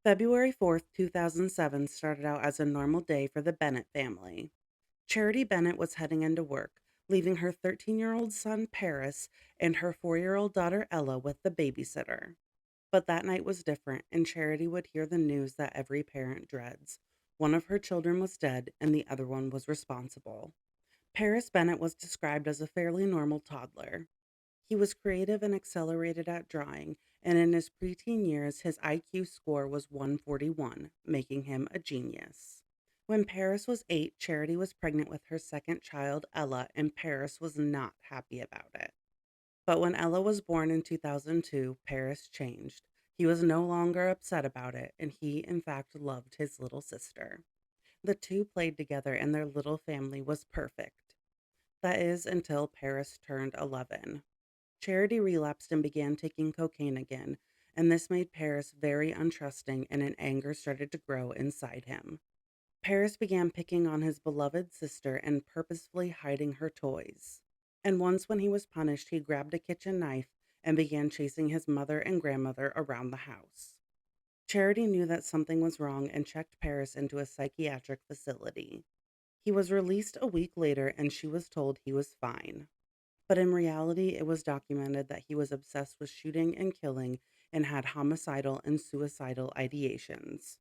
February 4th, 2007 started out as a normal day for the Bennet family. Charity Bennet was heading into work, leaving her 13-year-old son Paris and her 4-year-old daughter Ella with the babysitter. But that night was different, and Charity would hear the news that every parent dreads. One of her children was dead, and the other one was responsible. Paris Bennet was described as a fairly normal toddler. He was creative and accelerated at drawing, and in his preteen years, his IQ score was 141, making him a genius. When Paris was 8, Charity was pregnant with her second child, Ella, and Paris was not happy about it. But when Ella was born in 2002, Paris changed. He was no longer upset about it, and he, in fact, loved his little sister. The two played together, and their little family was perfect. That is, until Paris turned 11. Charity relapsed and began taking cocaine again, and this made Paris very untrusting, and an anger started to grow inside him. Paris began picking on his beloved sister and purposefully hiding her toys. And once, when he was punished, he grabbed a kitchen knife and began chasing his mother and grandmother around the house. Charity knew that something was wrong and checked Paris into a psychiatric facility. He was released a week later, and she was told he was fine. But in reality, it was documented that he was obsessed with shooting and killing and had homicidal and suicidal ideations.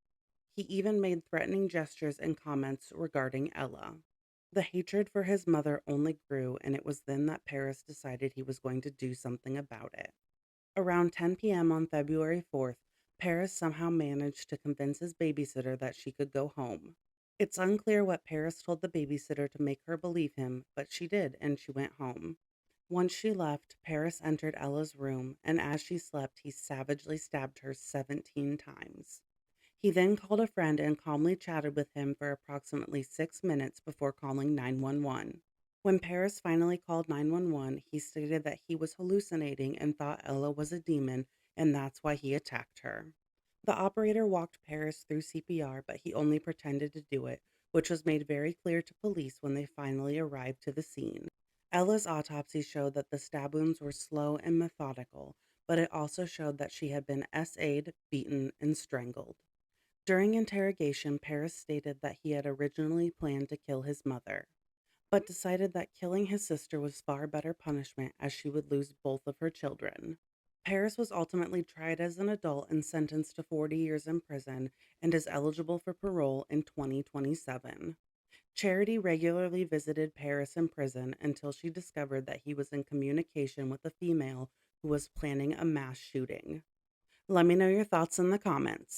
He even made threatening gestures and comments regarding Ella. The hatred for his mother only grew, and it was then that Paris decided he was going to do something about it. Around 10 p.m. on February 4th, Paris somehow managed to convince his babysitter that she could go home. It's unclear what Paris told the babysitter to make her believe him, but she did, and she went home. Once she left, Paris entered Ella's room, and as she slept, he savagely stabbed her 17 times. He then called a friend and calmly chatted with him for approximately 6 minutes before calling 911. When Paris finally called 911, he stated that he was hallucinating and thought Ella was a demon, and that's why he attacked her. The operator walked Paris through CPR, but he only pretended to do it, which was made very clear to police when they finally arrived to the scene. Ella's autopsy showed that the stab wounds were slow and methodical, but it also showed that she had been SA'd, beaten, and strangled. During interrogation, Paris stated that he had originally planned to kill his mother, but decided that killing his sister was far better punishment as she would lose both of her children. Paris was ultimately tried as an adult and sentenced to 40 years in prison and is eligible for parole in 2027. Charity regularly visited Paris in prison until she discovered that he was in communication with a female who was planning a mass shooting. Let me know your thoughts in the comments.